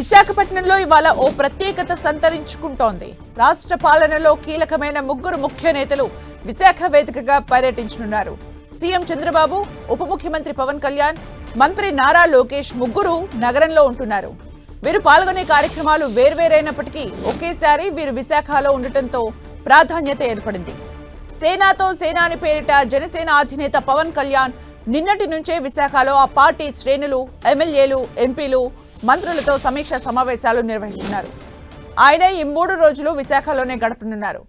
విశాఖపట్నంలో ఇవాళ ఓ ప్రత్యేకత సంతరించుకుంటోంది. రాష్ట్ర పాలనలో కీలకమైన ముగ్గురు ముఖ్య నేతలు విశాఖ వేదికగా పర్యటించనున్నారు. సీఎం చంద్రబాబు, ఉప ముఖ్యమంత్రి పవన్ కళ్యాణ్, మంత్రి నారా లోకేష్ ముగ్గురు నగరంలో ఉంటున్నారు. వీరు పాల్గొనే కార్యక్రమాలు వేర్వేరైనప్పటికీ ఒకేసారి వీరు విశాఖలో ఉండటంతో ప్రాధాన్యత ఏర్పడింది. సేనాతో సేనాని పేరిట జనసేన అధినేత పవన్ కళ్యాణ్ నిన్నటి నుంచే విశాఖలో ఆ పార్టీ శ్రేణులు, ఎమ్మెల్యేలు, ఎంపీలు, మంత్రులతో సమీక్ష సమావేశాలు నిర్వహిస్తున్నారు. ఆయన ఈ 3 రోజులు విశాఖలోనే గడపనున్నారు.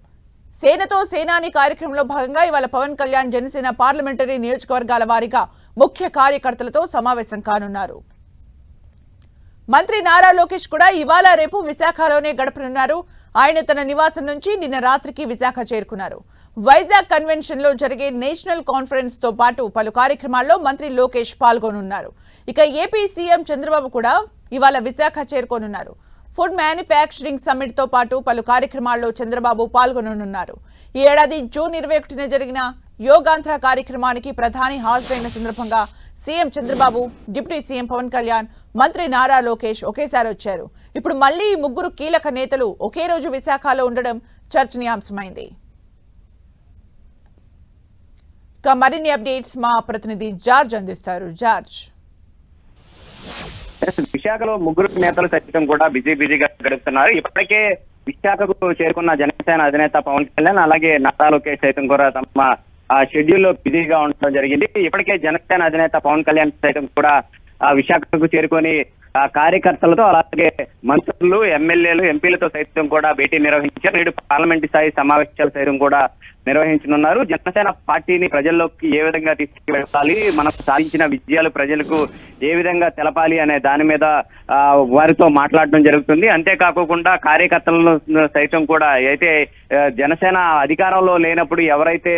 సేనతో సేనాని కార్యక్రమంలో భాగంగా ఇవాళ పవన్ కళ్యాణ్ జనసేన పార్లమెంటరీ నియోజకవర్గాల వారీగా ముఖ్య కార్యకర్తలతో సమావేశం కానున్నారు. మంత్రి నారా లోకేష్ కూడా ఇవాళ రేపు విశాఖలోనే గడపనున్నారు. ఆయన తన నివాసం నుంచి నిన్న రాత్రికి విశాఖ చేరుకున్నారు. వైజాగ్ కన్వెన్షన్ లో జరిగే నేషనల్ కాన్ఫరెన్స్ తో పాటు పలు కార్యక్రమాల్లో మంత్రి లోకేష్ పాల్గొనున్నారు. ఇక ఏపీ సీఎం చంద్రబాబు కూడా ఇవాళ విశాఖ చేరుకోనున్నారు. ఫుడ్ మ్యానుఫ్యాక్చరింగ్ సమ్మిట్ తో పాటు పలు కార్యక్రమాల్లో చంద్రబాబు పాల్గొననున్నారు. ఈ ఏడాది జూన్ 21న జరిగిన యోగాంధ్ర కార్యక్రమానికి ప్రధాని హాజరైన సందర్భంగా CM Chandrababu, deputy CM Pawan Kalyan, మంత్రి నారా లోకేష్ ఒకేసారి వచ్చారు. ఇప్పుడు మళ్లీ ఈ ముగ్గురు కీలక నేతలు ఒకే రోజు విశాఖలో ఉండడం చర్చనీయాంశమైంది. మరిన్ని అప్డేట్స్ మా ప్రతినిధి జార్జ్ అందిస్తారు. జార్జ్, విశాఖలో ముగ్గురు నేతలు సైతం కూడా బిజీగా గడుపుతున్నారు. ఇప్పటికే విశాఖకు చేరుకున్న జనసేన అధినేత పవన్ కళ్యాణ్, అలాగే నారా లోకేష్ సైతం కూడా తమ షెడ్యూల్ లో బిజీగా ఉండడం జరిగింది. ఇప్పటికే జనసేన అధినేత పవన్ కళ్యాణ్ సైతం కూడా విశాఖకు చేరుకొని కార్యకర్తలతో, అలాగే మంత్రులు, ఎమ్మెల్యేలు, ఎంపీలతో సైతం కూడా భేటీ నిర్వహించారు. నేడు పార్లమెంటు స్థాయి సమావేశాలు సైతం కూడా నిర్వహించనున్నారు. జనసేన పార్టీని ప్రజల్లోకి ఏ విధంగా తీసుకువెళ్ళాలి, మనం సాధించిన విజయాలు ప్రజలకు ఏ విధంగా తెలపాలి అనే దాని మీద వారితో మాట్లాడడం జరుగుతుంది. అంతేకాకుండా కార్యకర్తలను సైతం కూడా అయితే జనసేన అధికారంలో లేనప్పుడు ఎవరైతే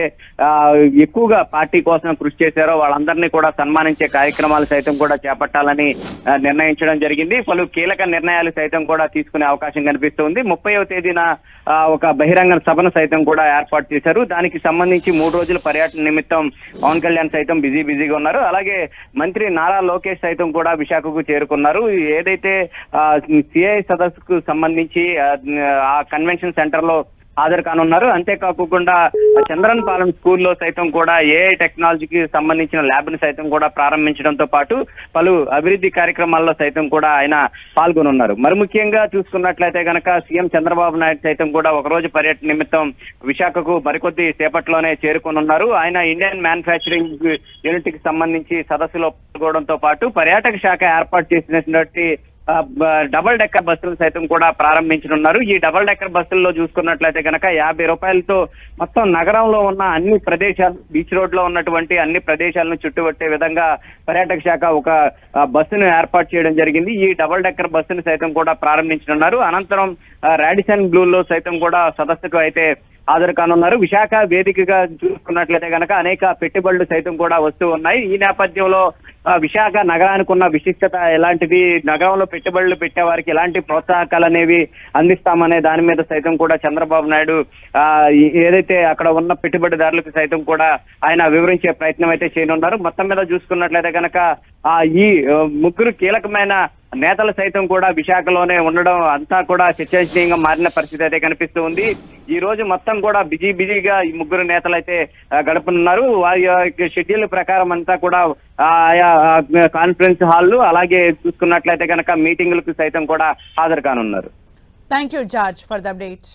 ఎక్కువగా పార్టీ కోసం కృషి చేశారో వాళ్ళందరినీ కూడా సన్మానించే కార్యక్రమాలు సైతం కూడా చేపట్టాలని నిర్ణయించడం జరిగింది. పలు కీలక నిర్ణయాలు సైతం కూడా తీసుకునే అవకాశం కనిపిస్తుంది. 30వ తేదీన ఒక బహిరంగ సభను సైతం కూడా ఏర్పాటు చేశారు. దానికి సంబంధించి 3 రోజుల పర్యటన నిమిత్తం పవన్ కళ్యాణ్ సైతం బిజీగా ఉన్నారు. అలాగే మంత్రి నారా లోకేష్ సైతం కూడా విశాఖకు చేరుకున్నారు. ఏదైతే సిఐ సదస్సుకు సంబంధించి ఆ కన్వెన్షన్ సెంటర్ లో హాజరు కానున్నారు. అంతేకాకుండా చంద్రన్ పాలెం స్కూల్లో సైతం కూడా ఏఐ టెక్నాలజీకి సంబంధించిన ల్యాబ్ ని సైతం కూడా ప్రారంభించడంతో పాటు పలు అభివృద్ధి కార్యక్రమాల్లో సైతం కూడా ఆయన పాల్గొనున్నారు. మరి ముఖ్యంగా చూసుకున్నట్లయితే కనుక సీఎం చంద్రబాబు నాయుడు సైతం కూడా ఒకరోజు పర్యటన నిమిత్తం విశాఖకు మరికొద్ది సేపట్లోనే చేరుకోనున్నారు. ఆయన ఇండియన్ మ్యానుఫ్యాక్చరింగ్ యూనిట్ కి సంబంధించి సదస్సులో పాల్గొనడంతో పాటు పర్యాటక శాఖ ఏర్పాటు చేసినటువంటి డబుల్ డెక్కర్ బస్సులు సైతం కూడా ప్రారంభించనున్నారు. ఈ డబుల్ డెక్కర్ బస్సుల్లో చూసుకున్నట్లయితే కనుక 50 రూపాయలతో మొత్తం నగరంలో ఉన్న అన్ని ప్రదేశాలు, బీచ్ రోడ్ లో ఉన్నటువంటి అన్ని ప్రదేశాలను చుట్టుపట్టే విధంగా పర్యాటక శాఖ ఒక బస్సును ఏర్పాటు చేయడం జరిగింది. ఈ డబుల్ డెక్కర్ బస్సును సైతం కూడా ప్రారంభించనున్నారు. అనంతరం రాడిసన్ బ్లూలో సైతం కూడా సదస్సుకు అయితే హాజరు కానున్నారు. విశాఖ వేదికగా చూసుకున్నట్లయితే కనుక అనేక పెట్టుబడులు సైతం కూడా వస్తూ ఉన్నాయి. ఈ నేపథ్యంలో విశాఖ నగరానికి ఉన్న విశిష్టత ఎలాంటిది, నగరంలో పెట్టుబడులు పెట్టే వారికి ఎలాంటి ప్రోత్సాహకాలు అనేవి అందిస్తామనే దాని మీద సైతం కూడా చంద్రబాబు నాయుడు ఏదైతే అక్కడ ఉన్న పెట్టుబడిదారులకు సైతం కూడా ఆయన వివరించే ప్రయత్నం అయితే చేయనున్నారు. మొత్తం మీద చూసుకున్నట్లయితే కనుక ఈ ముగ్గురు కీలకమైన నేతలు సైతం కూడా విశాఖలోనే ఉండడం అంతా కూడా చర్చనీయంగా మారిన పరిస్థితి అయితే కనిపిస్తూ ఉంది. ఈ రోజు మొత్తం కూడా బిజీగా ఈ ముగ్గురు నేతలు అయితే గడపనున్నారు. వారి షెడ్యూల్ ప్రకారం అంతా కూడా ఆయా కాన్ఫరెన్స్ హాల్లు, అలాగే చూసుకున్నట్లయితే కనుక మీటింగులకు సైతం కూడా హాజరు కానున్నారు. Thank you George for the updates.